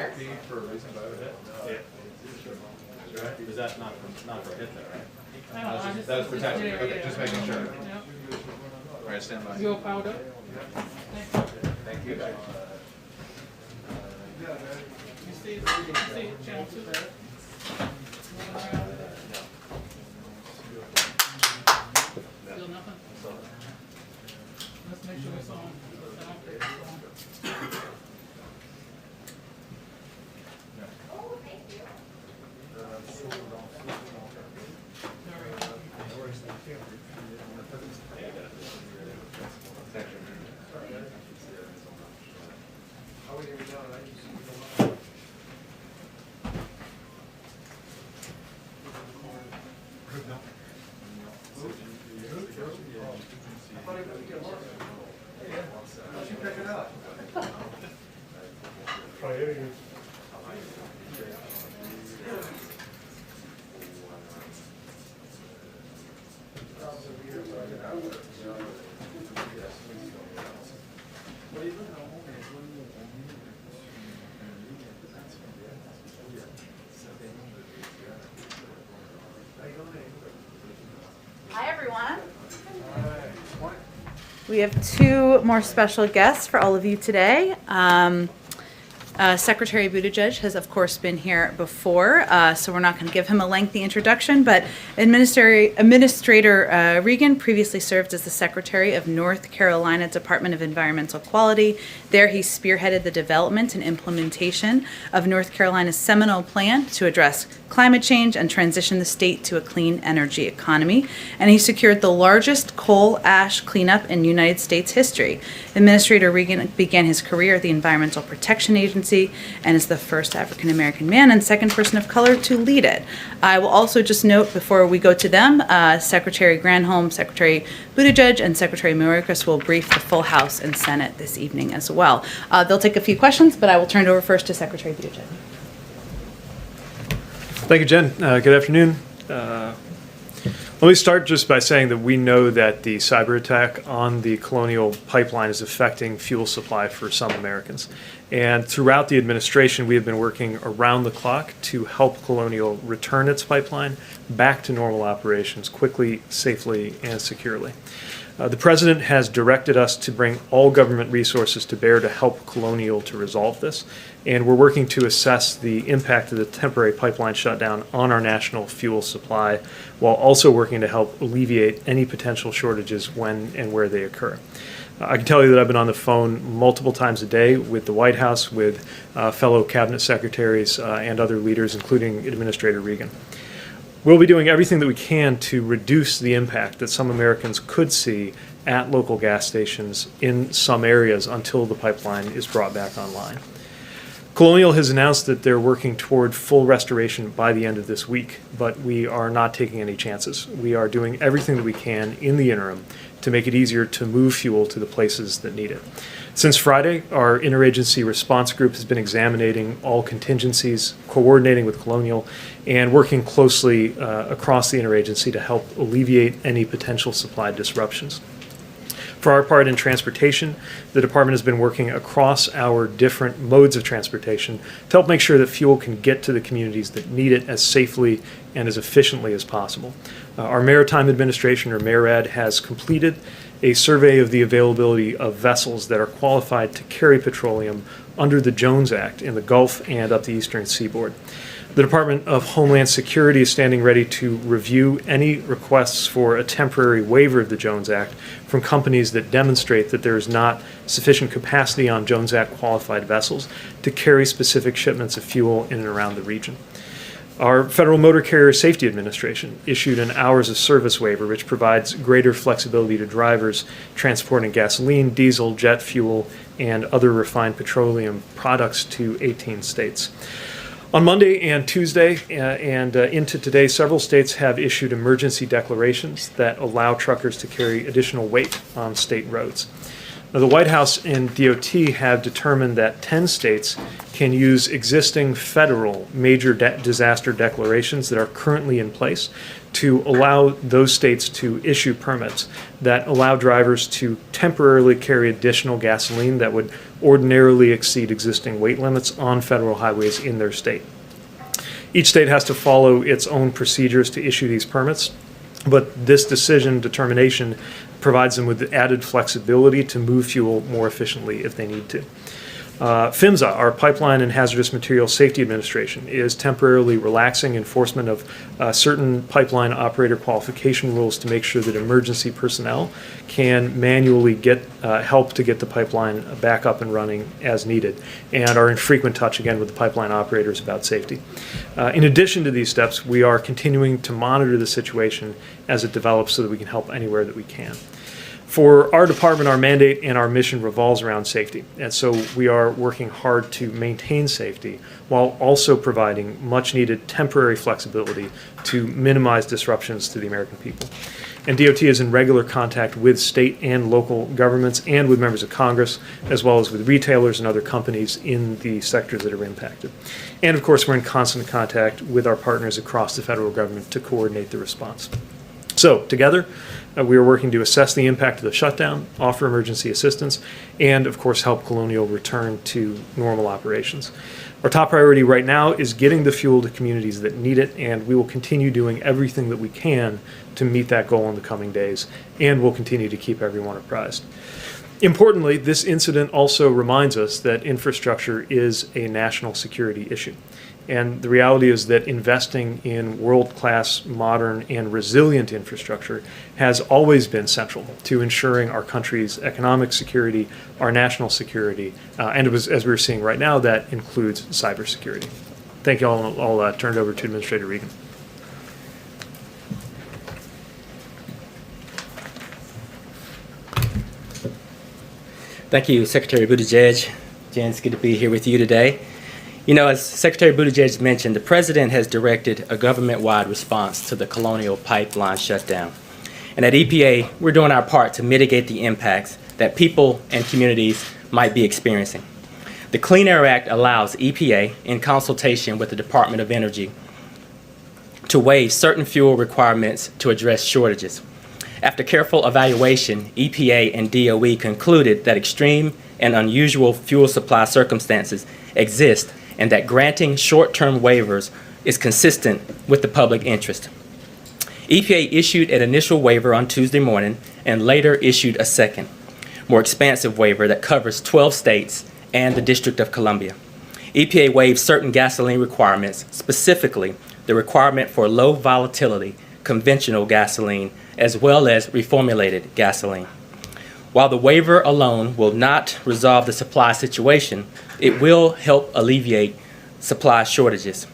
that be for a reason by the hit? Yeah. Right? Was that not for hit though, right? That was protection. Okay, just making sure. All right, stand by. You all powered up? Thank you. You see channel 2? Still nothing? Let's make sure it's on. Hi, everyone. We have two more special guests for all of you today. Secretary Buttigieg has, of course, been here before, so we're not going to give him a lengthy introduction, but Administrator Regan previously served as the Secretary of North Carolina Department of Environmental Quality. There he spearheaded the development and implementation of North Carolina's seminal plan to address climate change and transition the state to a clean energy economy, and he secured the largest coal ash cleanup in United States history. Administrator Regan began his career at the Environmental Protection Agency and is the first African-American man and second person of color to lead it. I will also just note before we go to them, Secretary Granholm, Secretary Buttigieg, and Secretary Mayorkas will brief the full House and Senate this evening as well. They'll take a few questions, but I will turn it over first to Secretary Buttigieg. Thank you, Jen. Good afternoon. Let me start just by saying that we know that the cyber attack on the Colonial pipeline is affecting fuel supply for some Americans. And throughout the administration, we have been working around the clock to help Colonial return its pipeline back to normal operations quickly, safely, and securely. The President has directed us to bring all government resources to bear to help Colonial to resolve this, and we're working to assess the impact of the temporary pipeline shutdown on our national fuel supply, while also working to help alleviate any potential shortages when and where they occur. I can tell you that I've been on the phone multiple times a day with the White House, with fellow cabinet secretaries and other leaders, including Administrator Regan. We'll be doing everything that we can to reduce the impact that some Americans could see at local gas stations in some areas until the pipeline is brought back online. Colonial has announced that they're working toward full restoration by the end of this week, but we are not taking any chances. We are doing everything that we can in the interim to make it easier to move fuel to the places that need it. Since Friday, our interagency response group has been examining all contingencies, coordinating with Colonial, and working closely across the interagency to help alleviate any potential supply disruptions. For our part in transportation, the department has been working across our different modes of transportation to help make sure that fuel can get to the communities that need it as safely and as efficiently as possible. Our Maritime Administration, or MARAD, has completed a survey of the availability of vessels that are qualified to carry petroleum under the Jones Act in the Gulf and up the eastern seaboard. The Department of Homeland Security is standing ready to review any requests for a temporary waiver of the Jones Act from companies that demonstrate that there is not sufficient capacity on Jones Act qualified vessels to carry specific shipments of fuel in and around the region. Our Federal Motor Carrier Safety Administration issued an hours of service waiver, which provides greater flexibility to drivers transporting gasoline, diesel, jet fuel, and other refined petroleum products to 18 states. On Monday and Tuesday and into today, several states have issued emergency declarations that allow truckers to carry additional weight on state roads. Now, the White House and DOT have determined that 10 states can use existing federal major disaster declarations that are currently in place to allow those states to issue permits that allow drivers to temporarily carry additional gasoline that would ordinarily exceed existing weight limits on federal highways in their state. Each state has to follow its own procedures to issue these permits, but this determination provides them with added flexibility to move fuel more efficiently if they need to. PHMSA, our Pipeline and Hazardous Materials Safety Administration, is temporarily relaxing enforcement of certain pipeline operator qualification rules to make sure that emergency personnel can manually get help to get the pipeline back up and running as needed, and are in frequent touch again with the pipeline operators about safety. In addition to these steps, we are continuing to monitor the situation as it develops so that we can help anywhere that we can. For our department, our mandate and our mission revolves around safety, and so we are working hard to maintain safety while also providing much needed temporary flexibility to minimize disruptions to the American people. And DOT is in regular contact with state and local governments and with members of Congress, as well as with retailers and other companies in the sectors that are impacted. And of course, we're in constant contact with our partners across the federal government to coordinate the response. So, together, we are working to assess the impact of the shutdown, offer emergency assistance, and, of course, help Colonial return to normal operations. Our top priority right now is getting the fuel to communities that need it, and we will continue doing everything that we can to meet that goal in the coming days, and we'll continue to keep everyone apprised. Importantly, this incident also reminds us that infrastructure is a national security issue. And the reality is that investing in world-class, modern, and resilient infrastructure has always been central to ensuring our country's economic security, our national security, and as we're seeing right now, that includes cybersecurity. Thank you all. I'll turn it over to Administrator Regan. Thank you, Secretary Buttigieg. Jen, it's good to be here with you today. You know, as Secretary Buttigieg mentioned, the President has directed a government-wide response to the Colonial pipeline shutdown. And at EPA, we're doing our part to mitigate the impacts that people and communities might be experiencing. The Clean Air Act allows EPA, in consultation with the Department of Energy, to waive certain fuel requirements to address shortages. After careful evaluation, EPA and DOE concluded that extreme and unusual fuel supply circumstances exist and that granting short-term waivers is consistent with the public interest. EPA issued an initial waiver on Tuesday morning and later issued a second, more expansive waiver that covers 12 states and the District of Columbia. EPA waived certain gasoline requirements, specifically the requirement for low volatility conventional gasoline as well as reformulated gasoline. While the waiver alone will not resolve the supply situation, it will help alleviate supply shortages.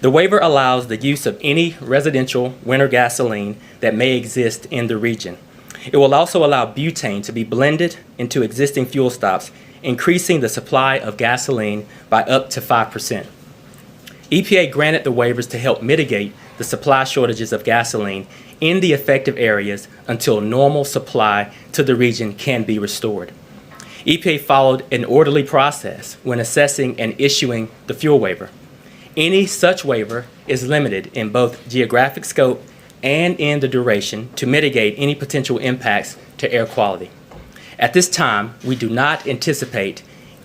The waiver allows the use of any residential winter gasoline that may exist in the region. It will also allow butane to be blended into existing fuel stops, increasing the supply of gasoline by up to 5%. EPA granted the waivers to help mitigate the supply shortages of gasoline in the affected areas until normal supply to the region can be restored. EPA followed an orderly process when assessing and issuing the fuel waiver. Any such waiver is limited in both geographic scope and in the duration to mitigate any potential impacts to air quality. At this time, we do not anticipate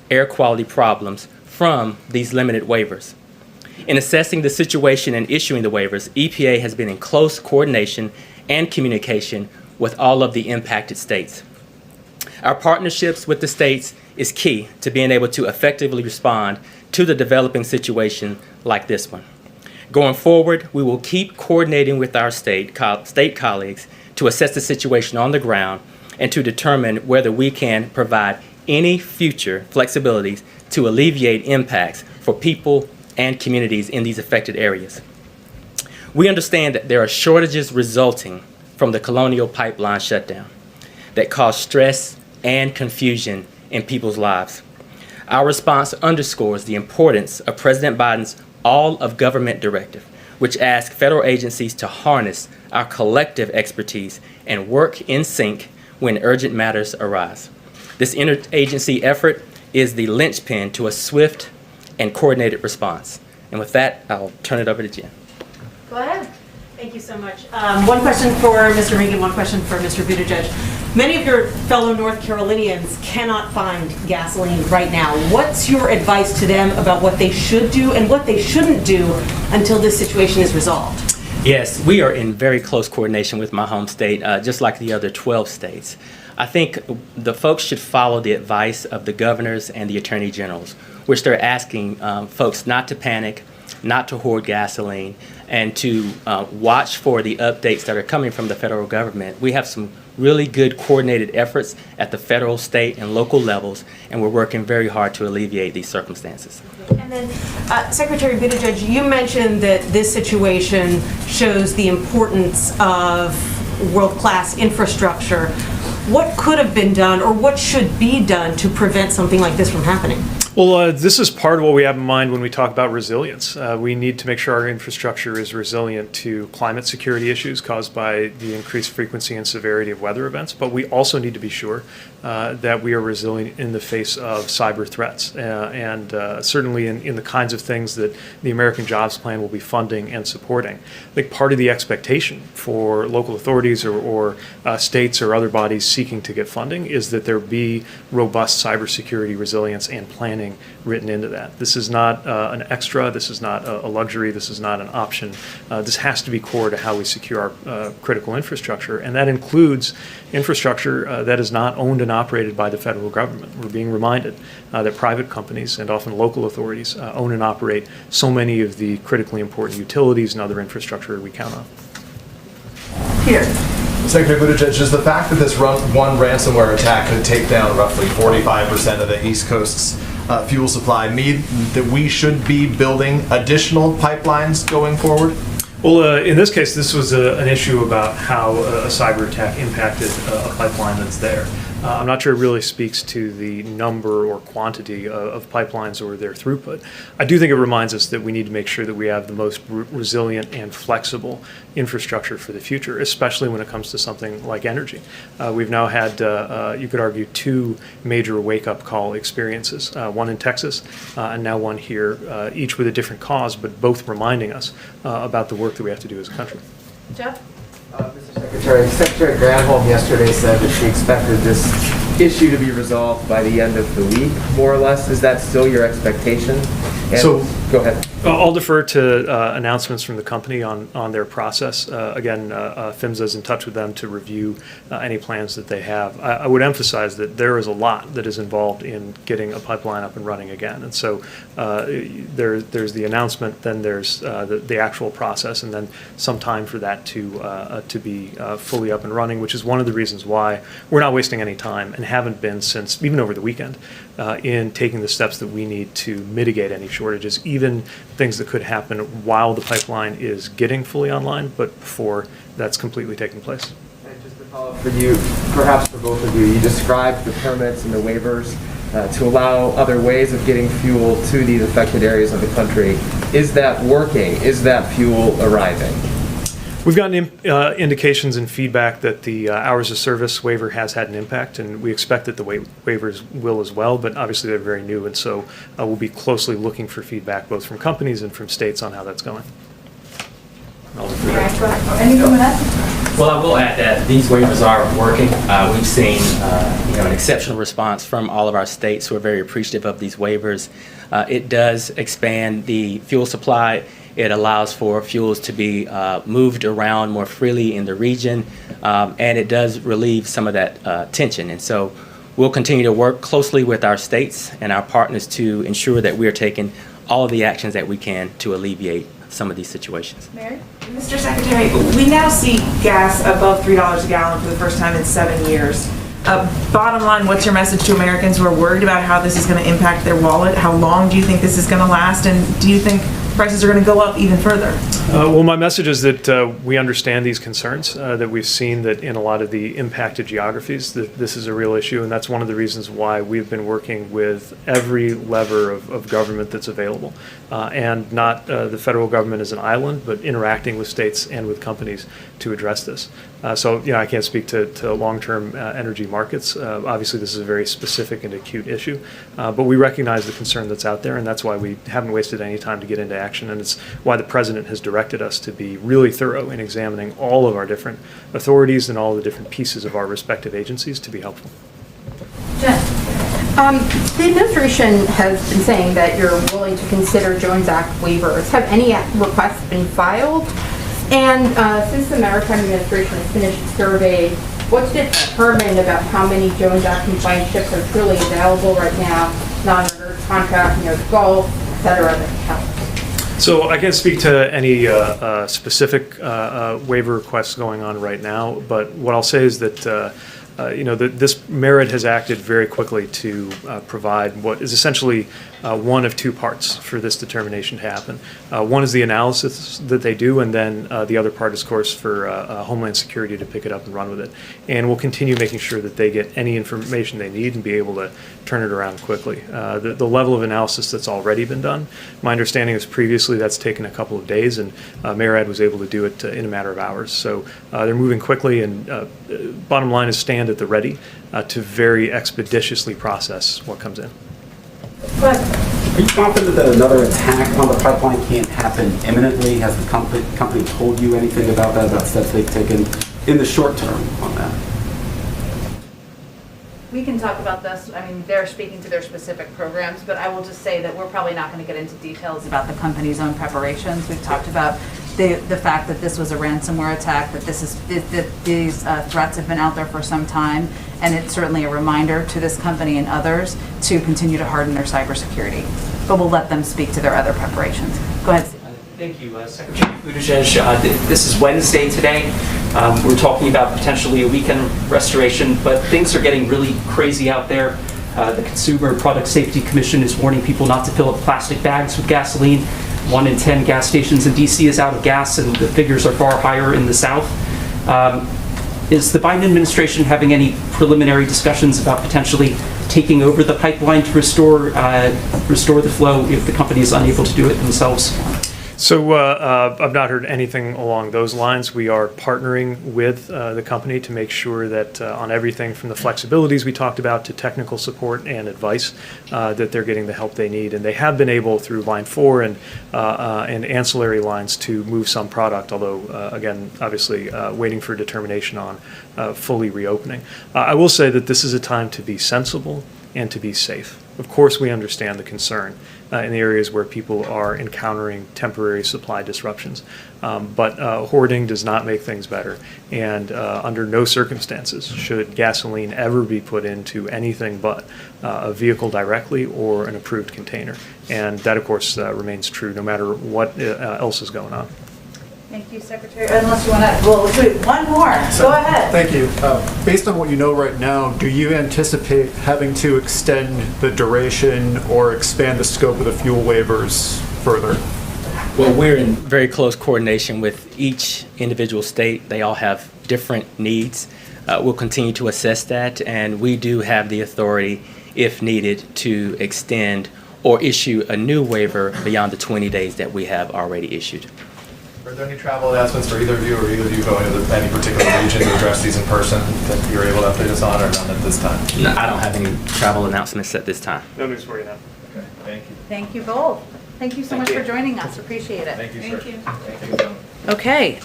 air quality problems from these limited waivers. In assessing the situation and issuing the waivers, EPA has been in close coordination and communication with all of the impacted states. Our partnerships with the states is key to being able to effectively respond to the developing situation like this one. Going forward, we will keep coordinating with our state colleagues to assess the situation on the ground and to determine whether we can provide any future flexibilities to alleviate impacts for people and communities in these affected areas. We understand that there are shortages resulting from the Colonial pipeline shutdown that cause stress and confusion in people's lives. Our response underscores the importance of President Biden's all of government directive, which asks federal agencies to harness our collective expertise and work in sync when urgent matters arise. This interagency effort is the linchpin to a swift and coordinated response. And with that, I'll turn it over to Jen. Go ahead. Thank you so much. One question for Mr. Regan, one question for Mr. Buttigieg. Many of your fellow North Carolinians cannot find gasoline right now. What's your advice to them about what they should do and what they shouldn't do until this situation is resolved? Yes, we are in very close coordination with my home state, just like the other 12 states. I think the folks should follow the advice of the governors and the attorney generals, which they're asking folks not to panic, not to hoard gasoline, and to watch for the updates that are coming from the federal government. We have some really good coordinated efforts at the federal, state, and local levels, and we're working very hard to alleviate these circumstances. And then, Secretary Buttigieg, you mentioned that this situation shows the importance of world-class infrastructure. What could have been done, or what should be done to prevent something like this from happening? Well, this is part of what we have in mind when we talk about resilience. We need to make sure our infrastructure is resilient to climate security issues caused by the increased frequency and severity of weather events, but we also need to be sure that we are resilient in the face of cyber threats, and certainly in the kinds of things that the American Jobs Plan will be funding and supporting. I think part of the expectation for local authorities or states or other bodies seeking to get funding is that there be robust cybersecurity resilience and planning written into that. This is not an extra, this is not a luxury, this is not an option. This has to be core to how we secure our critical infrastructure, and that includes infrastructure that is not owned and operated by the federal government. We're being reminded that private companies and often local authorities own and operate so many of the critically important utilities and other infrastructure we count on. Here. Secretary Buttigieg, does the fact that this one ransomware attack could take down roughly 45% of the East Coast's fuel supply mean that we should be building additional pipelines going forward? Well, in this case, this was an issue about how a cyber attack impacted a pipeline that's there. I'm not sure it really speaks to the number or quantity of pipelines or their throughput. I do think it reminds us that we need to make sure that we have the most resilient and flexible infrastructure for the future, especially when it comes to something like energy. We've now had, you could argue, two major wake-up call experiences, one in Texas and now one here, each with a different cause, but both reminding us about the work that we have to do as a country. Jeff? Mr. Secretary, Secretary Granholm yesterday said that she expected this issue to be resolved by the end of the week, more or less. Is that still your expectation? And So, go ahead. I'll defer to announcements from the company on their process. Again, PHMSA is in touch with them to review any plans that they have. I would emphasize that there is a lot that is involved in getting a pipeline up and running again. And so there's the announcement, then there's the actual process, and then some time for that to be fully up and running, which is one of the reasons why we're not wasting any time and haven't been since even over the weekend in taking the steps that we need to mitigate any shortages, even things that could happen while the pipeline is getting fully online, but before that's completely taking place. And just to follow up for you, perhaps for both of you, you described the permits and the waivers to allow other ways of getting fuel to these affected areas of the country. Is that working? Is that fuel arriving? We've gotten indications and feedback that the hours of service waiver has had an impact, and we expect that the waivers will as well, but obviously they're very new, and so we'll be closely looking for feedback both from companies and from states on how that's going. Anything with that? Well, I will add that these waivers are working. We've seen an exceptional response from all of our states who are very appreciative of these waivers. It does expand the fuel supply. It allows for fuels to be moved around more freely in the region, and it does relieve some of that tension. And so we'll continue to work closely with our states and our partners to ensure that we are taking all of the actions that we can to alleviate some of these situations. Mary? Mr. Secretary, we now see gas above $3 a gallon for the first time in 7 years. Bottom line, what's your message to Americans who are worried about how this is going to impact their wallet? How long do you think this is going to last? And do you think prices are going to go up even further. Well, my message is that we understand these concerns, that we've seen that in a lot of the impacted geographies that this is a real issue, and that's one of the reasons why we've been working with every lever of government that's available, and not the federal government as an island, but interacting with states and with companies to address this. So, I can't speak to long-term energy markets. Obviously, this is a very specific and acute issue, but we recognize the concern that's out there, and that's why we haven't wasted any time to get into action, and it's why the President has directed us to be really thorough in examining all of our different authorities and all the different pieces of our respective agencies to be helpful. Jen. The administration has been saying that you're willing to consider Jones Act waivers. Have any requests been filed? And since the Maritime Administration has finished its survey, what's determined about how many Jones Act compliant ships are truly available right now, non-reverse contract, the Gulf, et cetera, that can help? So I can't speak to any specific waiver requests going on right now, but what I'll say is that this merit has acted very quickly to provide what is essentially one of two parts for this determination to happen. One is the analysis that they do, and then the other part is, of course, for Homeland Security to pick it up and run with it. And we'll continue making sure that they get any information they need and be able to turn it around quickly. The level of analysis that's already been done, my understanding is previously that's taken a couple of days, and MARAD was able to do it in a matter of hours. So they're moving quickly, and bottom line is stand at the ready to very expeditiously process what comes in. Are you confident that another attack on the pipeline can't happen imminently? Has the company told you anything about that, about steps they've taken in the short term on that? We can talk about this. I mean, they're speaking to their specific programs, but I will just say that we're probably not going to get into details about the company's own preparations. We've talked about the fact that this was a ransomware attack, that these threats have been out there for some time, and it's certainly a reminder to this company and others to continue to harden their cybersecurity. But we'll let them speak to their other preparations. Go ahead, Steve. Thank you, Secretary Buttigieg. This is Wednesday today. We're talking about potentially a weekend restoration, but things are getting really crazy out there. The Consumer Product Safety Commission is warning people not to fill up plastic bags with gasoline. 1 in 10 gas stations in DC is out of gas, and the figures are far higher in the South. Is the Biden administration having any preliminary discussions about potentially taking over the pipeline to restore the flow if the company is unable to do it themselves? So I've not heard anything along those lines. We are partnering with the company to make sure that on everything from the flexibilities we talked about to technical support and advice, that they're getting the help they need. And they have been able through Line 4 and ancillary lines to move some product, although, again, obviously waiting for determination on fully reopening. I will say that this is a time to be sensible and to be safe. Of course, we understand the concern in the areas where people are encountering temporary supply disruptions. But hoarding does not make things better. And under no circumstances should gasoline ever be put into anything but a vehicle directly or an approved container. And that, of course, remains true no matter what else is going on. Thank you, Secretary. Unless you want to, well, wait, one more. Go ahead. Thank you. Based on what you know right now, do you anticipate having to extend the duration or expand the scope of the fuel waivers further? Well, we're in very close coordination with each individual state. They all have different needs. We'll continue to assess that, and we do have the authority, if needed, to extend or issue a new waiver beyond the 20 days that we have already issued. Are there any travel announcements for either of you, or either of you going to any particular region to address these in person that you're able to update us on, or none at this time? No, I don't have any travel announcements at this time. No news for you now. Okay, thank you. Thank you both. Thank you so much for joining us. Appreciate it. Thank you, sir. Thank you. Okay.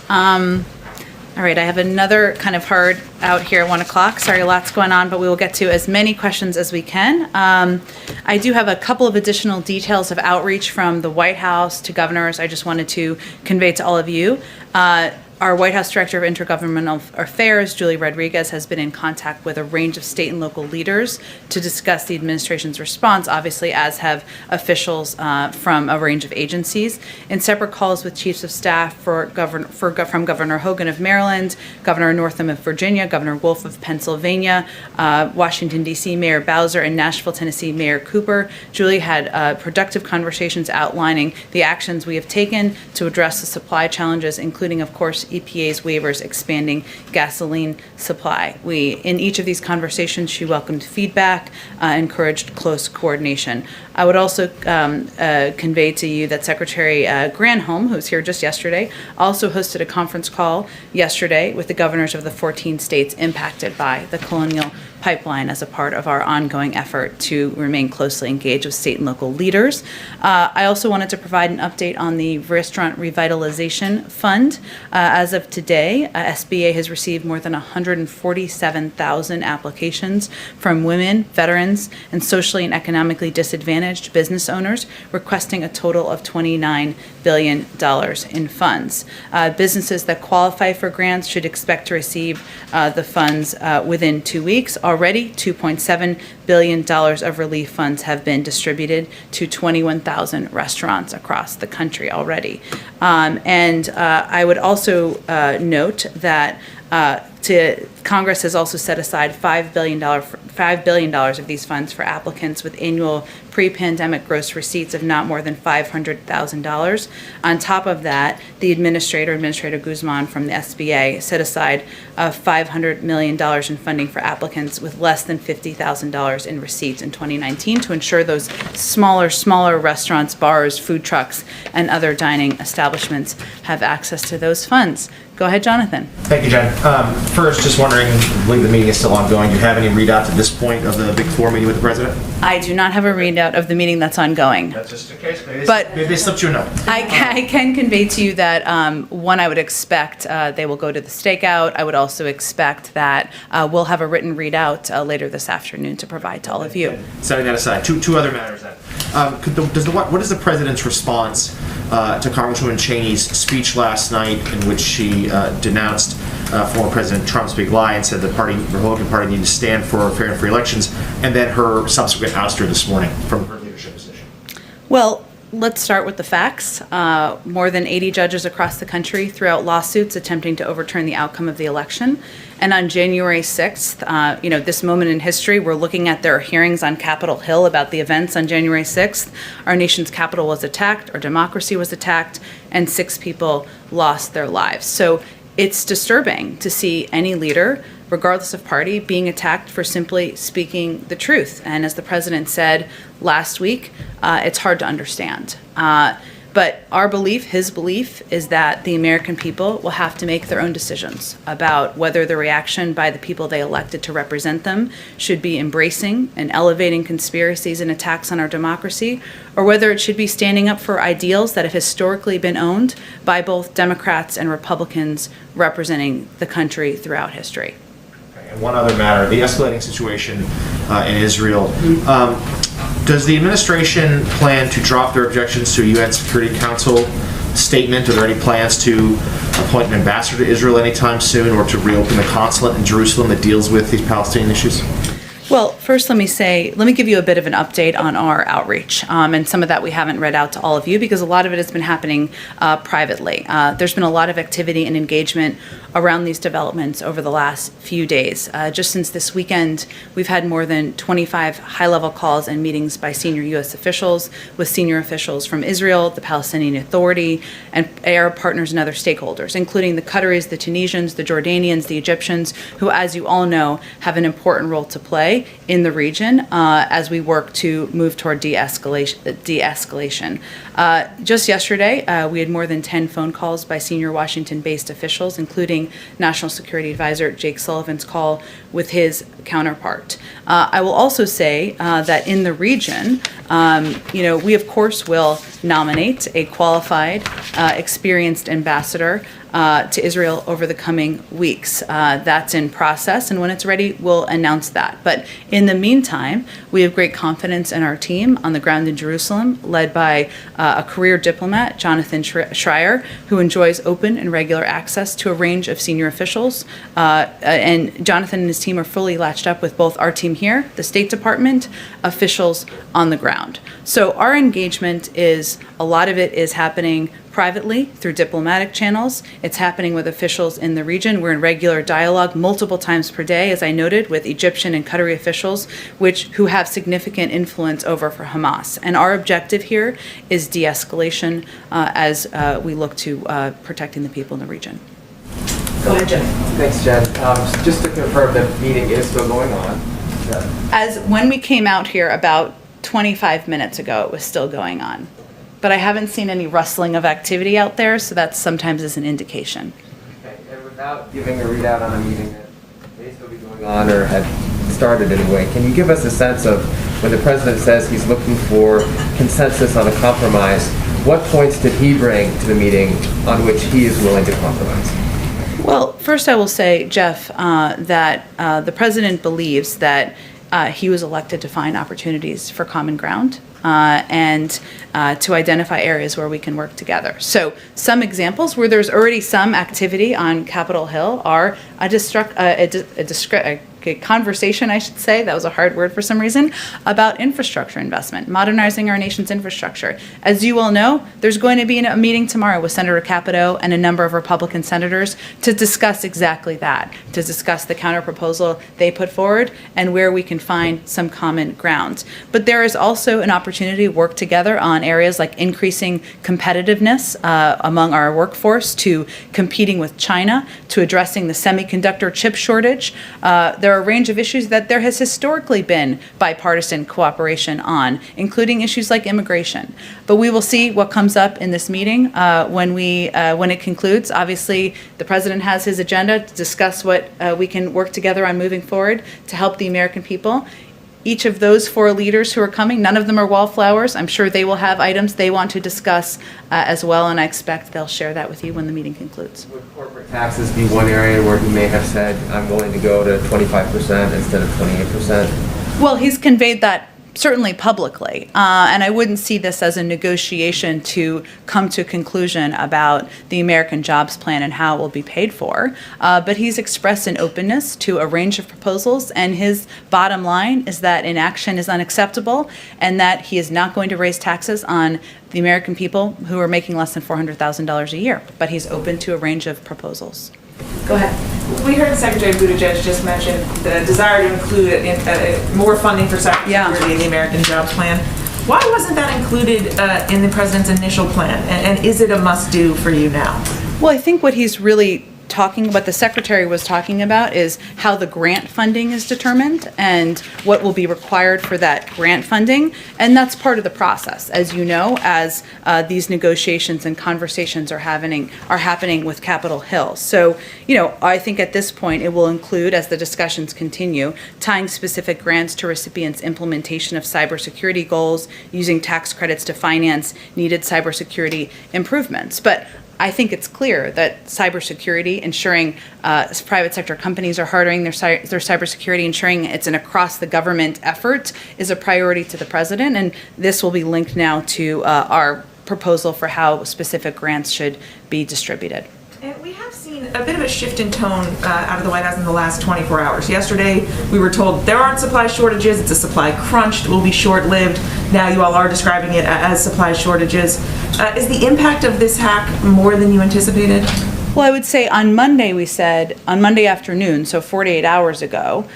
All right, I have another kind of hard out here at 1 o'clock. Sorry, lots going on, but we will get to as many questions as we can. I do have a couple of additional details of outreach from the White House to governors I just wanted to convey to all of you. Our White House Director of Intergovernmental Affairs, Julie Rodriguez, has been in contact with a range of state and local leaders to discuss the administration's response, obviously, as have officials from a range of agencies. In separate calls with chiefs of staff from Governor Hogan of Maryland, Governor Northam of Virginia, Governor Wolf of Pennsylvania, Washington, D.C. Mayor Bowser, and Nashville, Tennessee Mayor Cooper, Julie had productive conversations outlining the actions we have taken to address the supply challenges, including, of course, EPA's waivers expanding gasoline supply. In each of these conversations, she welcomed feedback, encouraged close coordination. I would also convey to you that Secretary Granholm, who was here just yesterday, also hosted a conference call yesterday with the governors of the 14 states impacted by the Colonial pipeline as a part of our ongoing effort to remain closely engaged with state and local leaders. I also wanted to provide an update on the Restaurant Revitalization Fund. As of today, SBA has received more than 147,000 applications from women, veterans, and socially and economically disadvantaged business owners requesting a total of $29 billion in funds. Businesses that qualify for grants should expect to receive the funds within 2 weeks. Already, $2.7 billion of relief funds have been distributed to 21,000 restaurants across the country already. And I would also note that Congress has also set aside $5 billion of these funds for applicants with annual pre-pandemic gross receipts of not more than $500,000. On top of that, the Administrator Guzman from the SBA set aside $500 million in funding for applicants with less than $50,000 in receipts in 2019 to ensure those smaller restaurants, bars, food trucks, and other dining establishments have access to those funds. Go ahead, Jonathan. Thank you, Jen. First, just wondering, I believe the meeting is still ongoing. Do you have any readouts at this point of the Big Four meeting with the president? I do not have a readout of the meeting that's ongoing. That's just the case. Maybe But- they slipped you a note. I can convey to you that, one, I would expect they will go to the stakeout. I would also expect that we'll have a written readout later this afternoon to provide to all of you. Setting that aside, two other matters then. What is the president's response to Congresswoman Cheney's speech last night in which she denounced former President Trump's big lie and said the Republican Party needed to stand for fair and free elections, and then her subsequent ouster this morning from her leadership position? Well, let's start with the facts. More than 80 judges across the country threw out lawsuits attempting to overturn the outcome of the election. And on January 6th, this moment in history, we're looking at their hearings on Capitol Hill about the events on January 6th. Our nation's capital was attacked, our democracy was attacked, and 6 people lost their lives. So it's disturbing to see any leader, regardless of party, being attacked for simply speaking the truth. And as the president said last week, it's hard to understand. But our belief, his belief, is that the American people will have to make their own decisions about whether the reaction by the people they elected to represent them should be embracing and elevating conspiracies and attacks on our democracy, or whether it should be standing up for ideals that have historically been owned by both Democrats and Republicans representing the country throughout history. And one other matter, the escalating situation in Israel. Does the administration plan to drop their objections to a UN Security Council statement? Are there any plans to appoint an ambassador to Israel anytime soon, or to reopen the consulate in Jerusalem that deals with these Palestinian issues? Well, first let me give you a bit of an update on our outreach. And some of that we haven't read out to all of you because a lot of it has been happening privately. There's been a lot of activity and engagement around these developments over the last few days. Just since this weekend, we've had more than 25 high-level calls and meetings by senior U.S. officials with senior officials from Israel, the Palestinian Authority, and Arab partners and other stakeholders, including the Qataris, the Tunisians, the Jordanians, the Egyptians, who, as you all know, have an important role to play in the region as we work to move toward de-escalation. Just yesterday, we had more than 10 phone calls by senior Washington-based officials, including National Security Advisor Jake Sullivan's call with his counterpart. I will also say that in the region, we of course will nominate a qualified, experienced ambassador to Israel over the coming weeks. That's in process, and when it's ready, we'll announce that. But in In the meantime, we have great confidence in our team on the ground in Jerusalem, led by a career diplomat, Jonathan Schreier, who enjoys open and regular access to a range of senior officials. And Jonathan and his team are fully latched up with both our team here, the State Department, officials on the ground. So our engagement is, a lot of it is happening privately through diplomatic channels. It's happening with officials in the region. We're in regular dialogue multiple times per day, as I noted, with Egyptian and Qatari officials, who have significant influence over for Hamas. And our objective here is de-escalation as we look to protecting the people in the region. Go ahead, Jen. Thanks, Jen. Just to confirm, the meeting is still going on. As when we came out here about 25 minutes ago, it was still going on. But I haven't seen any rustling of activity out there, so that sometimes is an indication. Okay. And without giving a readout on a meeting that may still be going on or had started anyway, can you give us a sense of when the president says he's looking for consensus on a compromise, what points did he bring to the meeting on which he is willing to compromise? Well, first I will say, Jeff, that the president believes that he was elected to find opportunities for common ground and to identify areas where we can work together. So some examples where there's already some activity on Capitol Hill are a conversation, I should say, that was a hard word for some reason, about infrastructure investment, modernizing our nation's infrastructure. As you all know, there's going to be a meeting tomorrow with Senator Capito and a number of Republican senators to discuss exactly that, to discuss the counterproposal they put forward and where we can find some common ground. But there is also an opportunity to work together on areas like increasing competitiveness among our workforce, to competing with China, to addressing the semiconductor chip shortage. There are a range of issues that there has historically been bipartisan cooperation on, including issues like immigration. But we will see what comes up in this meeting when it concludes. Obviously, the president has his agenda to discuss what we can work together on moving forward to help the American people. Each of those four leaders who are coming, none of them are wallflowers. I'm sure they will have items they want to discuss as well, and I expect they'll share that with you when the meeting concludes. Would corporate taxes be one area where he may have said, I'm willing to go to 25% instead of 28%? Well, he's conveyed that certainly publicly, and I wouldn't see this as a negotiation to come to a conclusion about the American Jobs Plan and how it will be paid for, but he's expressed an openness to a range of proposals, and his bottom line is that inaction is unacceptable and that he is not going to raise taxes on the American people who are making less than $400,000 a year, but he's open to a range of proposals. Go ahead. We heard Secretary Buttigieg just mention the desire to include more funding for cybersecurity in the American Jobs Plan. Why wasn't that included in the president's initial plan? And is it a must-do for you now? Well, I think what he's really what the secretary was talking about is how the grant funding is determined and what will be required for that grant funding, and that's part of the process, as you know, as these negotiations and conversations are happening with Capitol Hill. So, I think at this point it will include, as the discussions continue, tying specific grants to recipients' implementation of cybersecurity goals, using tax credits to finance needed cybersecurity improvements. But I think it's clear that cybersecurity, ensuring private sector companies are hardening their cybersecurity, ensuring it's an across-the-government effort, is a priority to the president, and this will be linked now to our proposal for how specific grants should be distributed. And we have seen a bit of a shift in tone out of the White House in the last 24 hours. Yesterday, we were told there aren't supply shortages, it's a supply crunch, it will be short-lived. Now you all are describing it as supply shortages. Is the impact of this hack more than you anticipated? Well, I would say on Monday afternoon, so 48 hours ago,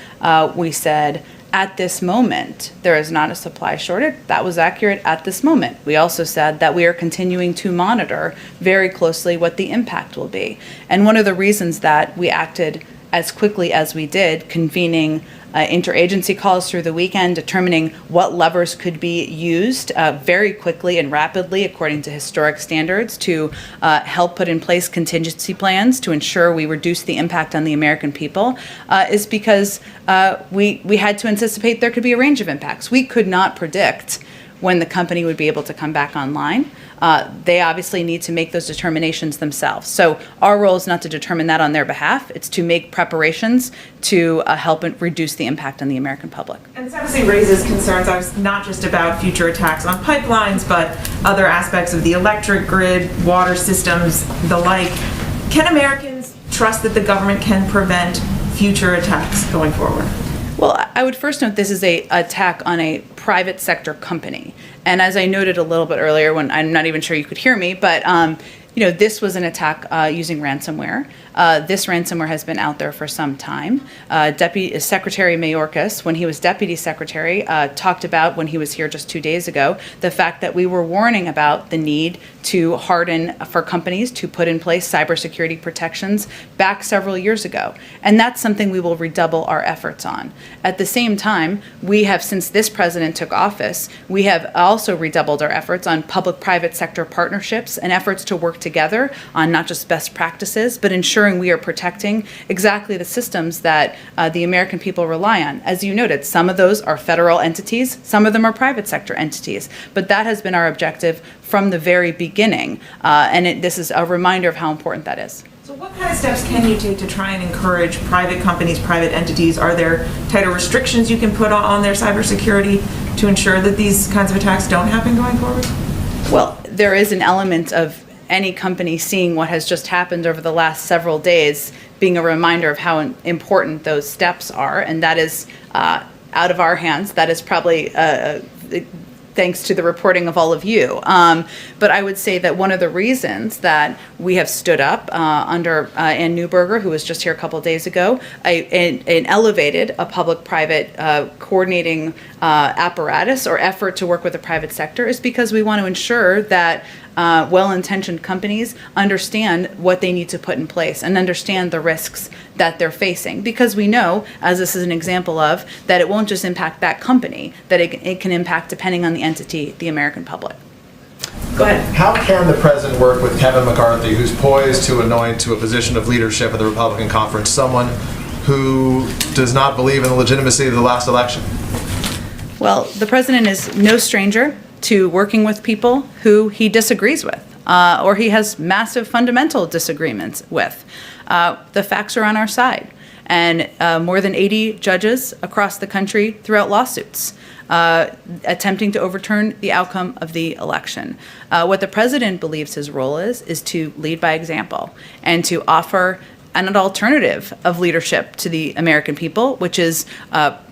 we said, at this moment, there is not a supply shortage. That was accurate at this moment. We also said that we are continuing to monitor very closely what the impact will be. And one of the reasons that we acted as quickly as we did, convening interagency calls through the weekend, determining what levers could be used very quickly and rapidly according to historic standards to help put in place contingency plans to ensure we reduce the impact on the American people, is because we had to anticipate there could be a range of impacts. We could not predict when the company would be able to come back online. They obviously need to make those determinations themselves. So our role is not to determine that on their behalf. It's to make preparations to help reduce the impact on the American public. And this obviously raises concerns, not just about future attacks on pipelines, but other aspects of the electric grid, water systems, the like. Can Americans trust that the government can prevent future attacks going forward? Well, I would first note this is an attack on a private sector company. And as I noted a little bit earlier, when I'm not even sure you could hear me, but this was an attack using ransomware. This ransomware has been out there for some time. Deputy Secretary Mayorkas, when he was Deputy Secretary, talked about, when he was here just 2 days ago, the fact that we were warning about the need to harden for companies to put in place cybersecurity protections back several years ago. And that's something we will redouble our efforts on. At the same time, we have, since this president took office, we have also redoubled our efforts on public-private sector partnerships and efforts to work together on not just best practices, but ensuring we are protecting exactly the systems that the American people rely on. As you noted, some of those are federal entities, some of them are private sector entities, but that has been our objective from the very beginning, and this is a reminder of how important that is. So what kind of steps can you take to try and encourage private companies, private entities? Are there tighter restrictions you can put on their cybersecurity to ensure that these kinds of attacks don't happen going forward? Well, there is an element of any company seeing what has just happened over the last several days being a reminder of how important those steps are, and that is out of our hands. That is probably thanks to the reporting of all of you. But I would say that one of the reasons that we have stood up under Ann Neuberger, who was just here a couple of days ago, and elevated a public-private coordinating apparatus or effort to work with the private sector is because we want to ensure that well-intentioned companies understand what they need to put in place and understand the risks that they're facing. Because we know, as this is an example of, that it won't just impact that company, that it can impact, depending on the entity, the American public. Go ahead. How can the president work with Kevin McCarthy, who's poised to anoint to a position of leadership of the Republican conference, someone who does not believe in the legitimacy of the last election? Well, the president is no stranger to working with people who he disagrees with or he has massive fundamental disagreements with. The facts are on our side. And more than 80 judges across the country threw out lawsuits attempting to overturn the outcome of the election. What the president believes his role is to lead by example and to offer an alternative of leadership to the American people, which is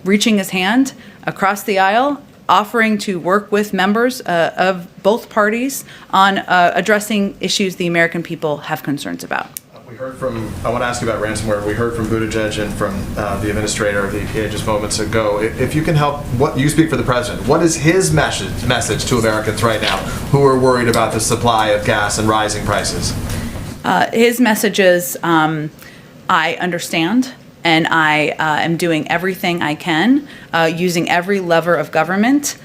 reaching his hand across the aisle, offering to work with members of both parties on addressing issues the American people have concerns about. We heard from, I want to ask you about ransomware. We heard from Buttigieg and from the administrator of the EPA just moments ago. If you can help, you speak for the president. What is his message to Americans right now who are worried about the supply of gas and rising prices? His message is, I understand, and I am doing everything I can, using every lever of government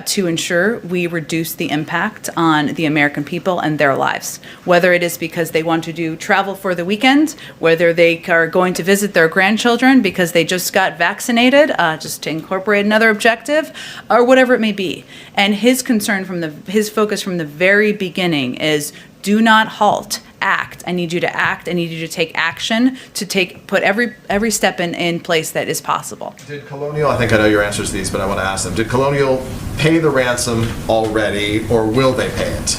to ensure we reduce the impact on the American people and their lives. Whether it is because they want to travel for the weekend, whether they are going to visit their grandchildren because they just got vaccinated, just to incorporate another objective, or whatever it may be. And his concern his focus from the very beginning is, do not halt. Act. I need you to act. I need you to take action to put every step in place that is possible. Did Colonial, I think I know your answers to these, but I want to ask them, did Colonial pay the ransom already, or will they pay it?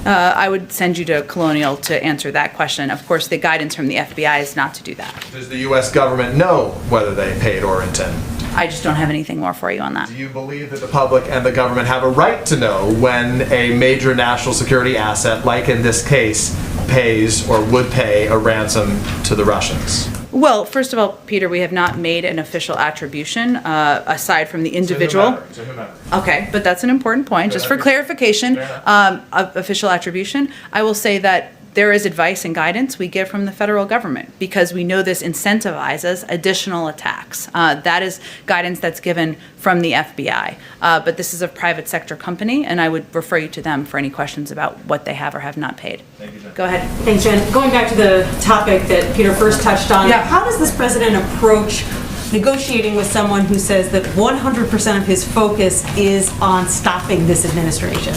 I would send you to Colonial to answer that question. Of course, the guidance from the FBI is not to do that. Does the U.S. government know whether they paid or intend? I just don't have anything more for you on that. Do you believe that the public and the government have a right to know when a major national security asset, like in this case, pays or would pay a ransom to the Russians? Well, first of all, Peter, we have not made an official attribution aside from the individual. To whomever. Okay, but that's an important point. Just for clarification, official attribution, I will say that there is advice and guidance we get from the federal government because we know this incentivizes additional attacks. That is guidance that's given from the FBI. But this is a private sector company, and I would refer you to them for any questions about what they have or have not paid. Thank you, Jen. Go ahead. Thanks, Jen. Going back to the topic that Peter first touched on, Yeah. how does this president approach negotiating with someone who says that 100% of his focus is on stopping this administration?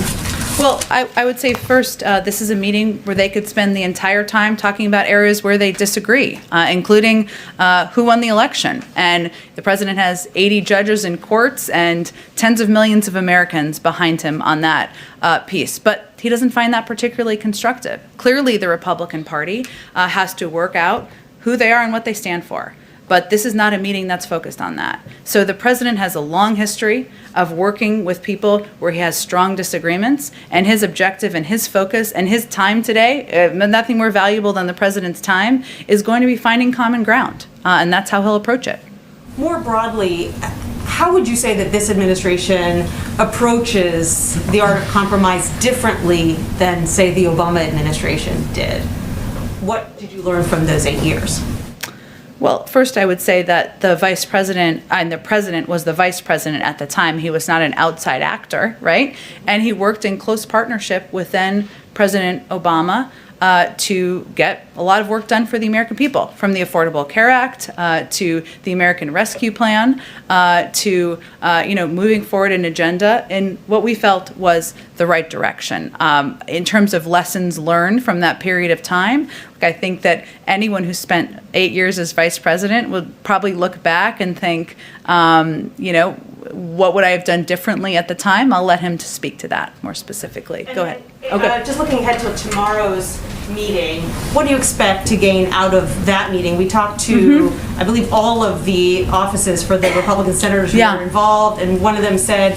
Well, I would say first, this is a meeting where they could spend the entire time talking about areas where they disagree, including who won the election. And the president has 80 judges in courts and tens of millions of Americans behind him on that piece. But he doesn't find that particularly constructive. Clearly, the Republican Party has to work out who they are and what they stand for. But this is not a meeting that's focused on that. So the president has a long history of working with people where he has strong disagreements, and his objective and his focus and his time today, nothing more valuable than the president's time, is going to be finding common ground. And that's how he'll approach it. More broadly, how would you say that this administration approaches the art of compromise differently than, say, the Obama administration did? What did you learn from those 8 years? Well, first I would say that the vice president and the president was the vice president at the time. He was not an outside actor, right? And he worked in close partnership with then President Obama to get a lot of work done for the American people, from the Affordable Care Act to the American Rescue Plan to moving forward an agenda in what we felt was the right direction. In terms of lessons learned from that period of time, I think that anyone who spent 8 years as vice president would probably look back and think, what would I have done differently at the time? I'll let him to speak to that more specifically. Go ahead. Okay. Just looking ahead to tomorrow's meeting, what do you expect to gain out of that meeting? We talked to, I believe, all of the offices for the Republican senators who were involved, and one of them said,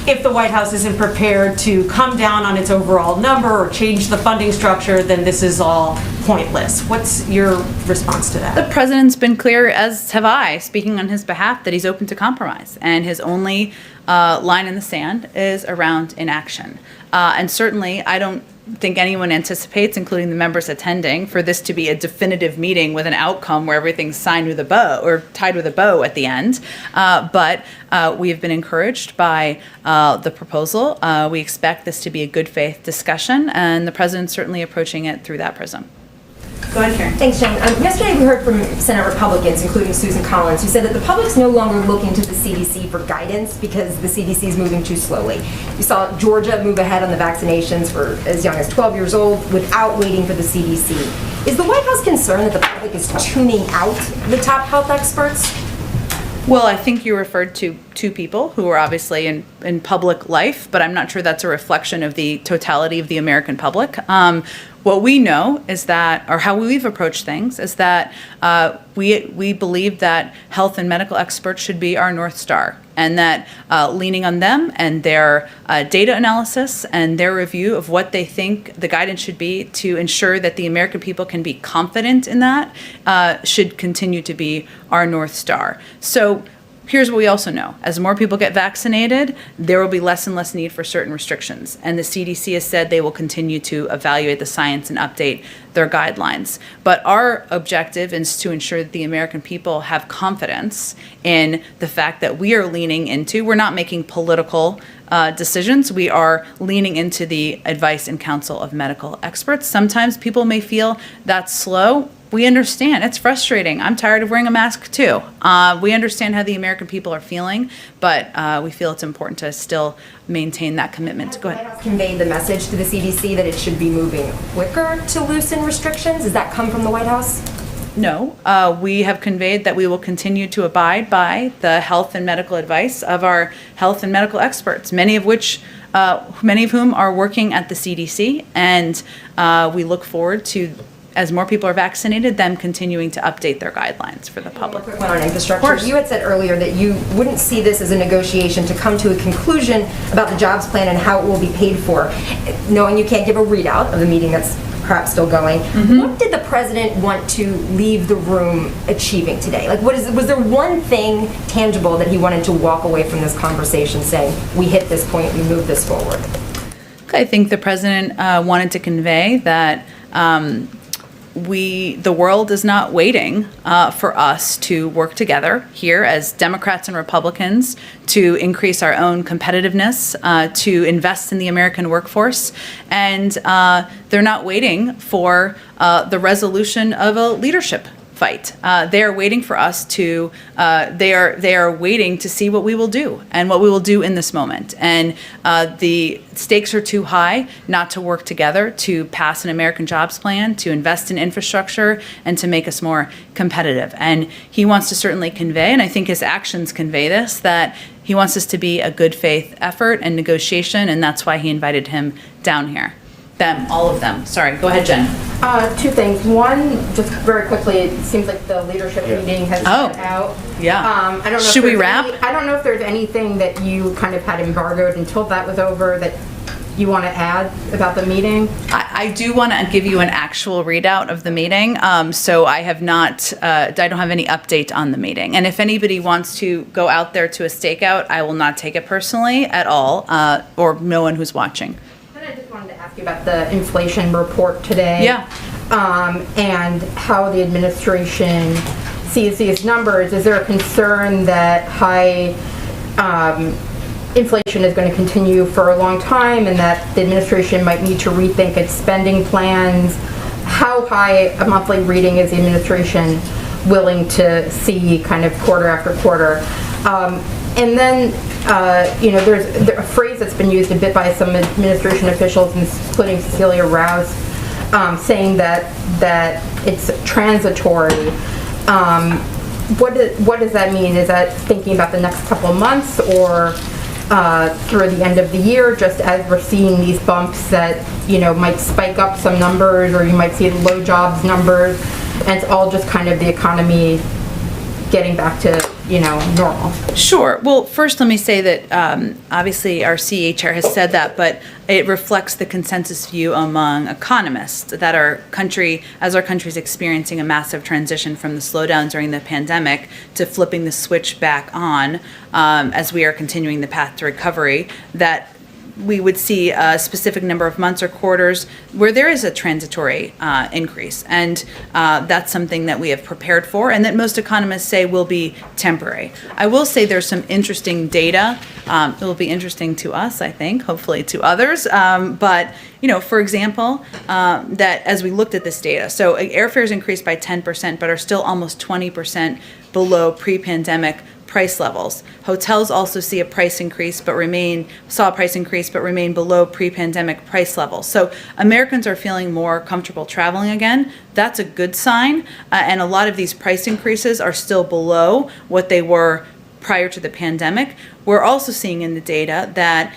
if the White House isn't prepared to come down on its overall number or change the funding structure, then this is all pointless. What's your response to that? The president's been clear, as have I, speaking on his behalf, that he's open to compromise. And his only line in the sand is around inaction. And certainly, I don't think anyone anticipates, including the members attending, for this to be a definitive meeting with an outcome where everything's signed with a bow or tied with a bow at the end. But we have been encouraged by the proposal. We expect this to be a good faith discussion, and the president's certainly approaching it through that prism. Go ahead, Karen. Thanks, Jen. Yesterday we heard from Senate Republicans, including Susan Collins, who said that the public's no longer looking to the CDC for guidance because the CDC is moving too slowly. We saw Georgia move ahead on the vaccinations for as young as 12 years old without waiting for the CDC. Is the White House concerned that the public is tuning out the top health experts? Well, I think you referred to two people who are obviously in public life, but I'm not sure that's a reflection of the totality of the American public. What we know is that, or how we've approached things, is that we believe that health and medical experts should be our North Star, and that leaning on them and their data analysis and their review of what they think the guidance should be to ensure that the American people can be confident in that should continue to be our North Star. So here's what we also know. As more people get vaccinated, there will be less and less need for certain restrictions. And the CDC has said they will continue to evaluate the science and update their guidelines. But our objective is to ensure that the American people have confidence in the fact that we are leaning into, we're not making political decisions, we are leaning into the advice and counsel of medical experts. Sometimes people may feel that's slow. We understand. It's frustrating. I'm tired of wearing a mask too. We understand how the American people are feeling, but we feel it's important to still maintain that commitment. Go ahead. Has the White House conveyed the message to the CDC that it should be moving quicker to loosen restrictions? Does that come from the White House? No. We have conveyed that we will continue to abide by the health and medical advice of our health and medical experts, many of whom are working at the CDC, and we look forward to, as more people are vaccinated, them continuing to update their guidelines for the public. Quick one on infrastructure. You had said earlier that you wouldn't see this as a negotiation to come to a conclusion about the jobs plan and how it will be paid for. Knowing you can't give a readout of the meeting that's perhaps still going, what did the president want to leave the room achieving today? Like, was there one thing tangible that he wanted to walk away from this conversation saying, we hit this point, we move this forward? I think the president wanted to convey that the world is not waiting for us to work together here as Democrats and Republicans to increase our own competitiveness, to invest in the American workforce, and they're not waiting for the resolution of a leadership fight. They are waiting for us to, they are waiting to see what we will do and what we will do in this moment. And the stakes are too high not to work together to pass an American jobs plan, to invest in infrastructure, and to make us more competitive. And he wants to certainly convey, and I think his actions convey this, that he wants this to be a good faith effort and negotiation, and that's why he invited him down here. Them, all of them. Sorry, go ahead, Jen. Two things. One, just very quickly, it seems like the leadership meeting has been out. Yeah. I don't know. Should we wrap? I don't know if there's anything that you kind of had embargoed until that was over that you want to add about the meeting. I do want to give you an actual readout of the meeting. So I have not, I don't have any update on the meeting. And if anybody wants to go out there to a stakeout, I will not take it personally at all, or no one who's watching. I just wanted to ask you about the inflation report today. Yeah. And how the administration sees these numbers. Is there a concern that high inflation is going to continue for a long time and that the administration might need to rethink its spending plans? How high a monthly reading is the administration willing to see kind of quarter after quarter? And then, there's a phrase that's been used a bit by some administration officials, including Cecilia Rouse, saying that it's transitory. What does that mean? Is that thinking about the next couple of months or through the end of the year, just as we're seeing these bumps that, might spike up some numbers, or you might see low jobs numbers, and it's all just kind of the economy getting back to, normal? Sure. Well, first let me say that obviously our CE chair has said that, but it reflects the consensus view among economists that our country is experiencing a massive transition from the slowdown during the pandemic to flipping the switch back on as we are continuing the path to recovery, that we would see a specific number of months or quarters where there is a transitory increase. And that's something that we have prepared for and that most economists say will be temporary. I will say there's some interesting data. It will be interesting to us, I think, hopefully to others. But, for example, that as we looked at this data, so airfares increased by 10%, but are still almost 20% below pre-pandemic price levels. Hotels also saw a price increase, but remain below pre-pandemic price levels. So Americans are feeling more comfortable traveling again. That's a good sign. And a lot of these price increases are still below what they were prior to the pandemic. We're also seeing in the data that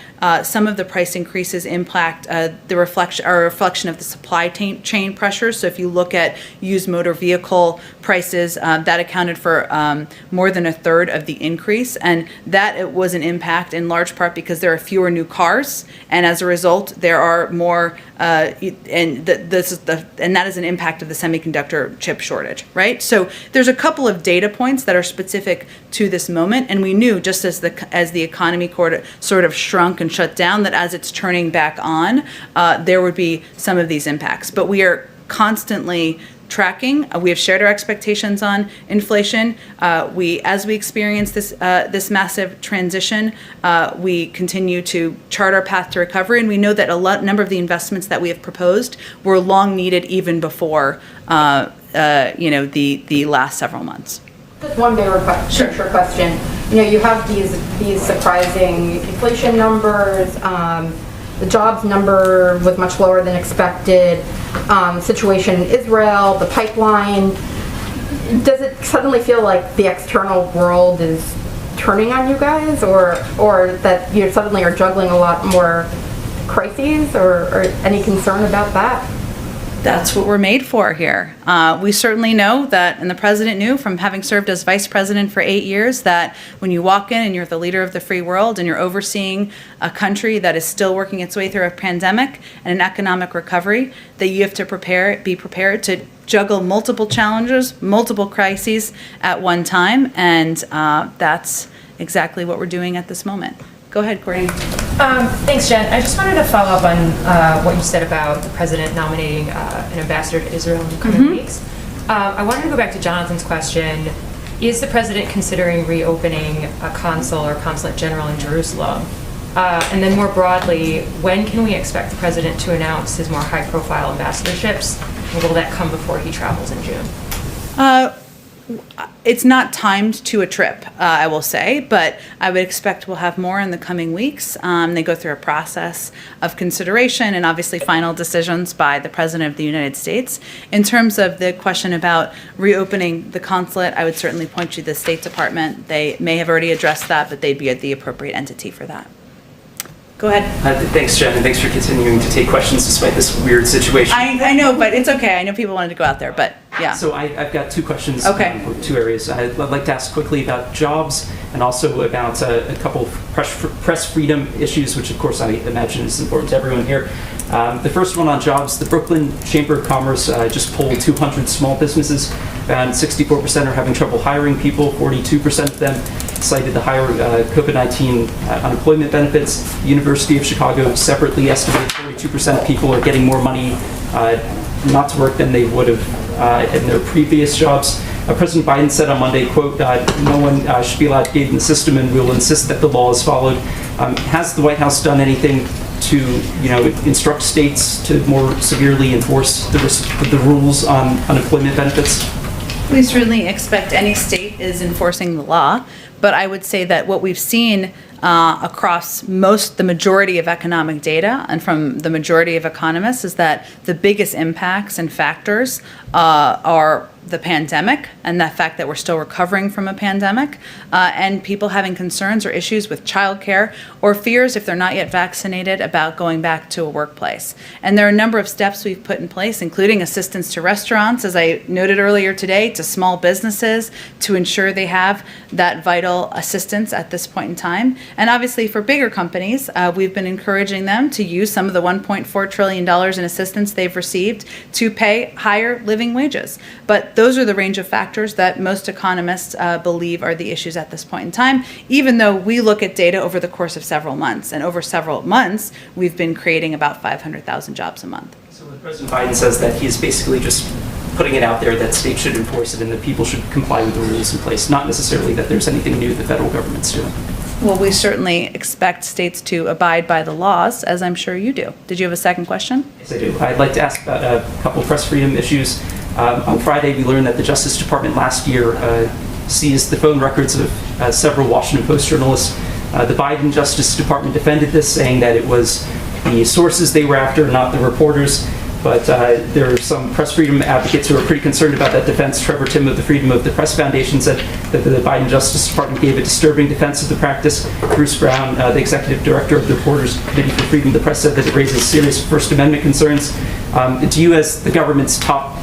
some of the price increases impact a reflection of the supply chain pressures. So if you look at used motor vehicle prices, that accounted for more than a third of the increase, and that it was an impact in large part because there are fewer new cars, and as a result, there are more. And that is an impact of the semiconductor chip shortage, right? So there's a couple of data points that are specific to this moment, and we knew just as the economy sort of shrunk and shut down, that as it's turning back on, there would be some of these impacts. But we are constantly tracking. We have shared our expectations on inflation. As we experience this massive transition, we continue to chart our path to recovery, and we know that number of the investments that we have proposed were long needed even before the last several months. Just one bigger picture question. You have these surprising inflation numbers. The jobs number was much lower than expected. Situation in Israel, the pipeline. Does it suddenly feel like the external world is turning on you guys, or that you suddenly are juggling a lot more crises, or any concern about that? That's what we're made for here. We certainly know that, and the president knew from having served as vice president for 8 years, that when you walk in and you're the leader of the free world and you're overseeing a country that is still working its way through a pandemic and an economic recovery, that you have to be prepared to juggle multiple challenges, multiple crises at one time, and that's exactly what we're doing at this moment. Go ahead, Courtney. Thanks, Jen. I just wanted to follow up on what you said about the president nominating an ambassador to Israel in the coming weeks. I wanted to go back to Jonathan's question. Is the president considering reopening a consul or consulate general in Jerusalem? And then more broadly, when can we expect the president to announce his more high-profile ambassadorships? Or will that come before he travels in June? It's not timed to a trip, I will say, but I would expect we'll have more in the coming weeks. They go through a process of consideration and obviously final decisions by the President of the United States. In terms of the question about reopening the consulate, I would certainly point you to the State Department. They may have already addressed that, but they'd be the appropriate entity for that. Go ahead. Thanks, Jen, and thanks for continuing to take questions despite this weird situation. I know, but it's okay. I know people wanted to go out there, but yeah. So I've got two questions. Okay. For two areas. I'd like to ask quickly about jobs and also about a couple of press freedom issues, which of course I imagine is important to everyone here. The first one on jobs, the Brooklyn Chamber of Commerce just polled 200 small businesses, and 64% are having trouble hiring people, 42% of them cited the higher COVID-19 unemployment benefits. The University of Chicago separately estimated 42% of people are getting more money not to work than they would have in their previous jobs. President Biden said on Monday, quote, no one should be allowed to game the system and we'll insist that the law is followed. Has the White House done anything to, instruct states to more severely enforce the rules on unemployment benefits? We certainly expect any state is enforcing the law, but I would say that what we've seen across the majority of economic data and from the majority of economists is that the biggest impacts and factors are the pandemic and the fact that we're still recovering from a pandemic and people having concerns or issues with childcare or fears if they're not yet vaccinated about going back to a workplace. And there are a number of steps we've put in place, including assistance to restaurants, as I noted earlier today, to small businesses to ensure they have that vital assistance at this point in time. And obviously for bigger companies, we've been encouraging them to use some of the $1.4 trillion in assistance they've received to pay higher living wages. But those are the range of factors that most economists believe are the issues at this point in time, even though we look at data over the course of several months. And over several months, we've been creating about 500,000 jobs a month. So when President Biden says that he's basically just putting it out there that states should enforce it and that people should comply with the rules in place, not necessarily that there's anything new the federal government's doing. Well, we certainly expect states to abide by the laws, as I'm sure you do. Did you have a second question? Yes, I do. I'd like to ask about a couple of press freedom issues. On Friday, we learned that the Justice Department last year seized the phone records of several Washington Post journalists. The Biden Justice Department defended this, saying that it was the sources they were after, not the reporters. But there are some press freedom advocates who are pretty concerned about that defense. Trevor Timm of the Freedom of the Press Foundation said that the Biden Justice Department gave a disturbing defense of the practice. Bruce Brown, the executive director of the Reporters Committee for Freedom of the Press, said that it raises serious First Amendment concerns. Do you, as the government's top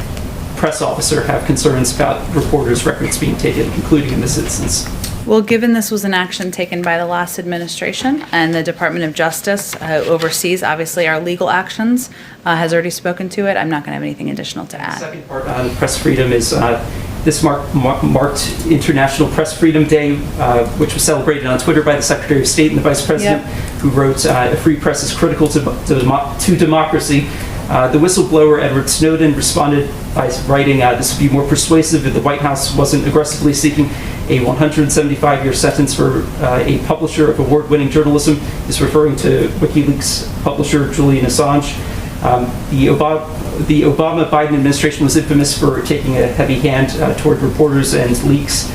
press officer, have concerns about reporters' records being taken, including in this instance? Well, given this was an action taken by the last administration and the Department of Justice oversees, obviously, our legal actions, has already spoken to it, I'm not going to have anything additional to add. The second part on press freedom is this marked International Press Freedom Day, which was celebrated on Twitter by the Secretary of State and the Vice President, who wrote, a free press is critical to democracy. The whistleblower Edward Snowden responded by writing, this would be more persuasive if the White House wasn't aggressively seeking a 175-year sentence for a publisher of award-winning journalism. He's referring to WikiLeaks publisher Julian Assange. The Obama-Biden administration was infamous for taking a heavy hand toward reporters and leaks,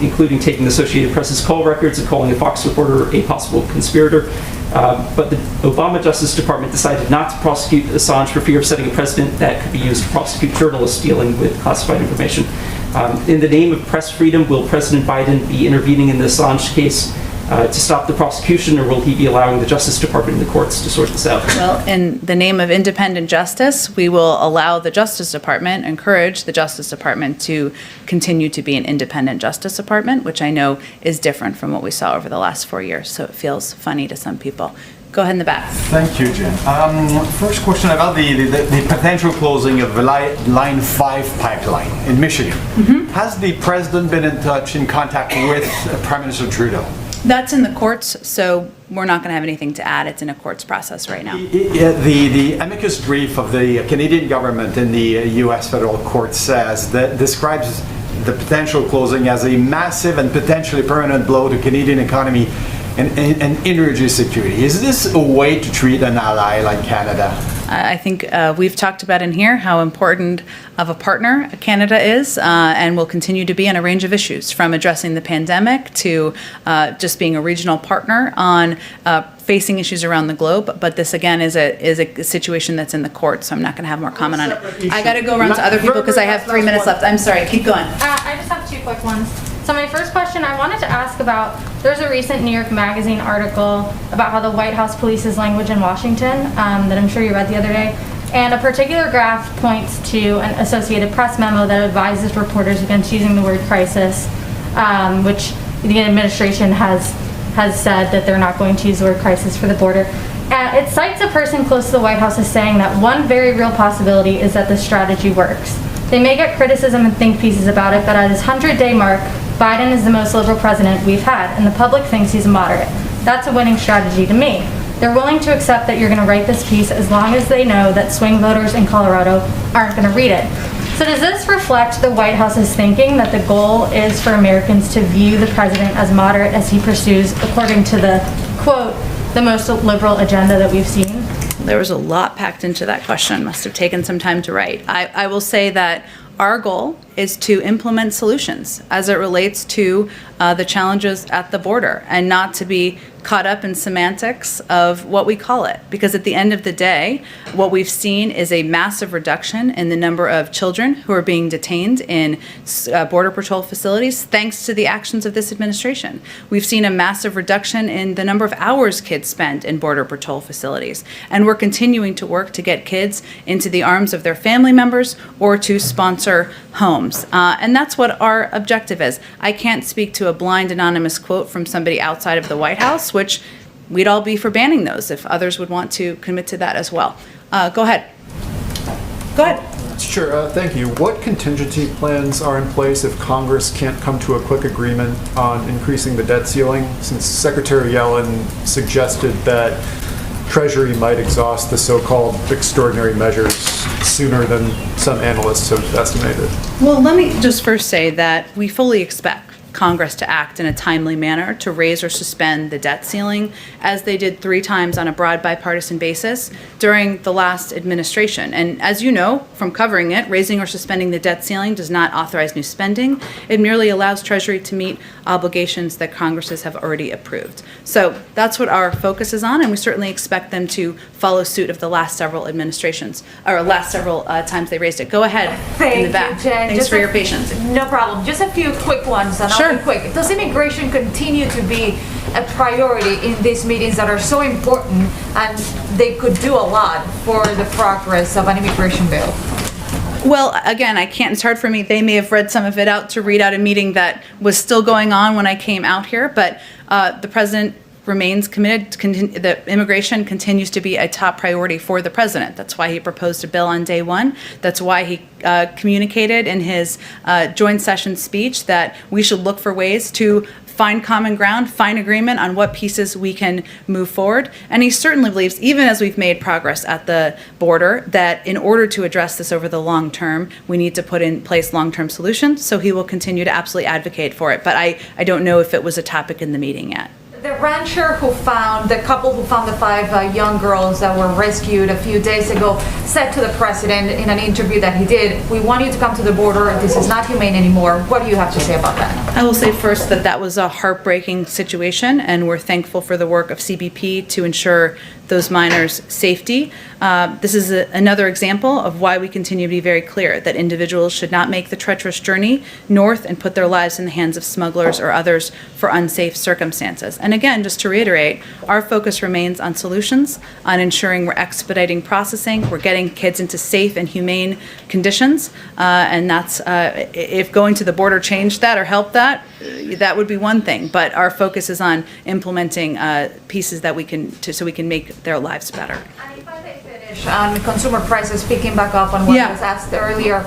including taking the Associated Press's call records and calling a Fox reporter a possible conspirator. But the Obama Justice Department decided not to prosecute Assange for fear of setting a precedent that could be used to prosecute journalists dealing with classified information. In the name of press freedom, will President Biden be intervening in the Assange case to stop the prosecution, or will he be allowing the Justice Department and the courts to sort this out? Well, in the name of independent justice, we will allow the Justice Department, encourage the Justice Department to continue to be an independent Justice Department, which I know is different from what we saw over the last 4 years, so it feels funny to some people. Go ahead in the back. Thank you, Jen. First question about the potential closing of the Line 5 pipeline in Michigan. Has the president been in contact with Prime Minister Trudeau? That's in the courts, so we're not going to have anything to add. It's in a courts process right now. The amicus brief of the Canadian government in the U.S. federal court describes the potential closing as a massive and potentially permanent blow to Canadian economy and energy security. Is this a way to treat an ally like Canada? I think we've talked about in here how important of a partner Canada is and will continue to be on a range of issues, from addressing the pandemic to just being a regional partner on facing issues around the globe. But this, again, is a situation that's in the court, so I'm not going to have more comment on it. I got to go around to other people because I have 3 minutes left. I'm sorry. Keep going. I just have 2 quick ones. So my first question, I wanted to ask about, there's a recent New York Magazine article about how the White House polices language in Washington that I'm sure you read the other day. And a particular graph points to an Associated Press memo that advises reporters against using the word crisis, which the administration has said that they're not going to use the word crisis for the border. It cites a person close to the White House as saying that one very real possibility is that this strategy works. They may get criticism and think pieces about it, but at his 100-day mark, Biden is the most liberal president we've had, and the public thinks he's a moderate. That's a winning strategy to me. They're willing to accept that you're going to write this piece as long as they know that swing voters in Colorado aren't going to read it. So does this reflect the White House's thinking that the goal is for Americans to view the president as moderate as he pursues, according to the, quote, the most liberal agenda that we've seen? There was a lot packed into that question. Must have taken some time to write. I will say that our goal is to implement solutions as it relates to the challenges at the border, and not to be caught up in semantics of what we call it. Because at the end of the day, what we've seen is a massive reduction in the number of children who are being detained in Border Patrol facilities thanks to the actions of this administration. We've seen a massive reduction in the number of hours kids spend in Border Patrol facilities. And we're continuing to work to get kids into the arms of their family members or to sponsor homes. And that's what our objective is. I can't speak to a blind anonymous quote from somebody outside of the White House, which we'd all be for banning those if others would want to commit to that as well. Go ahead. Go ahead. Sure, thank you. What contingency plans are in place if Congress can't come to a quick agreement on increasing the debt ceiling? Since Secretary Yellen suggested that Treasury might exhaust the so-called extraordinary measures sooner than some analysts have estimated. Well, let me just first say that we fully expect Congress to act in a timely manner to raise or suspend the debt ceiling, as they did 3 times on a broad bipartisan basis during the last administration. And as you know from covering it, raising or suspending the debt ceiling does not authorize new spending. It merely allows Treasury to meet obligations that Congresses have already approved. So that's what our focus is on, and we certainly expect them to follow suit of the last several administrations, or last several times they raised it. Go ahead in the back. Jen. Thanks for your patience. No problem. Just a few quick ones, and I'll be quick. Does immigration continue to be a priority in these meetings that are so important, and they could do a lot for the progress of an immigration bill? Well, again, it's hard for me. They may have read some of it out to read out a meeting that was still going on when I came out here, but the president remains committed. The immigration continues to be a top priority for the president. That's why he proposed a bill on day one. That's why he communicated in his joint session speech that we should look for ways to find common ground, find agreement on what pieces we can move forward. And he certainly believes, even as we've made progress at the border, that in order to address this over the long term, we need to put in place long-term solutions. So he will continue to absolutely advocate for it. But I don't know if it was a topic in the meeting yet. The rancher the couple who found the 5 young girls that were rescued a few days ago, said to the president in an interview that he did, "We want you to come to the border. This is not humane anymore." What do you have to say about that? I will say first that that was a heartbreaking situation, and we're thankful for the work of CBP to ensure those minors' safety. This is another example of why we continue to be very clear that individuals should not make the treacherous journey north and put their lives in the hands of smugglers or others for unsafe circumstances. And again, just to reiterate, our focus remains on solutions, on ensuring we're expediting processing, we're getting kids into safe and humane conditions, and that's, if going to the border changed that or helped that, that would be one thing. But our focus is on implementing pieces that we can, so we can make their lives better. On consumer prices, picking back up on what was asked earlier,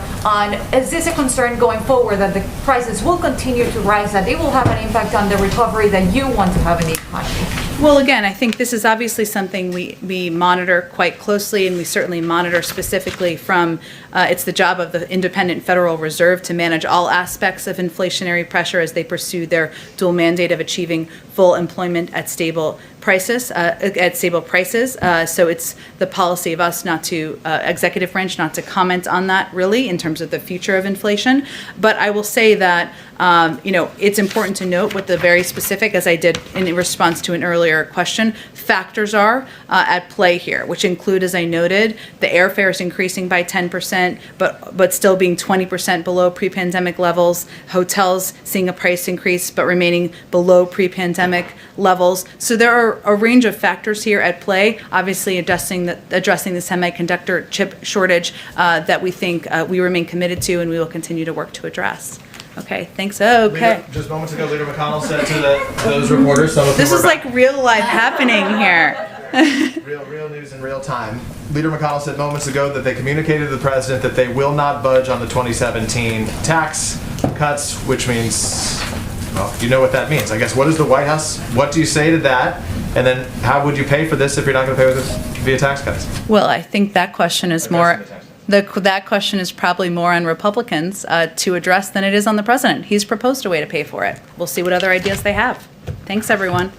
is this a concern going forward that the prices will continue to rise, that it will have an impact on the recovery that you want to have in the economy? Well, again, I think this is obviously something we monitor quite closely, and we certainly monitor specifically from, it's the job of the independent Federal Reserve to manage all aspects of inflationary pressure as they pursue their dual mandate of achieving full employment at stable prices. So it's the policy of us not to, executive branch, not to comment on that really in terms of the future of inflation. But I will say that, it's important to note what the very specific, as I did in response to an earlier question, factors are at play here, which include, as I noted, the airfare is increasing by 10%, but still being 20% below pre-pandemic levels, hotels seeing a price increase but remaining below pre-pandemic levels. So there are a range of factors here at play, obviously addressing the semiconductor chip shortage that we think we remain committed to and we will continue to work to address. Okay, thanks. Okay. Just moments ago, Leader McConnell said to those reporters, some of This whom is were like real life happening here. real news in real time. Leader McConnell said moments ago that they communicated to the president that they will not budge on the 2017 tax cuts, which means, well, you know what that means. I guess, what is the White House, what do you say to that? And then how would you pay for this if you're not going to pay with it via tax cuts? Well, I think that question is that question is probably more on Republicans to address than it is on the president. He's proposed a way to pay for it. We'll see what other ideas they have. Thanks, everyone.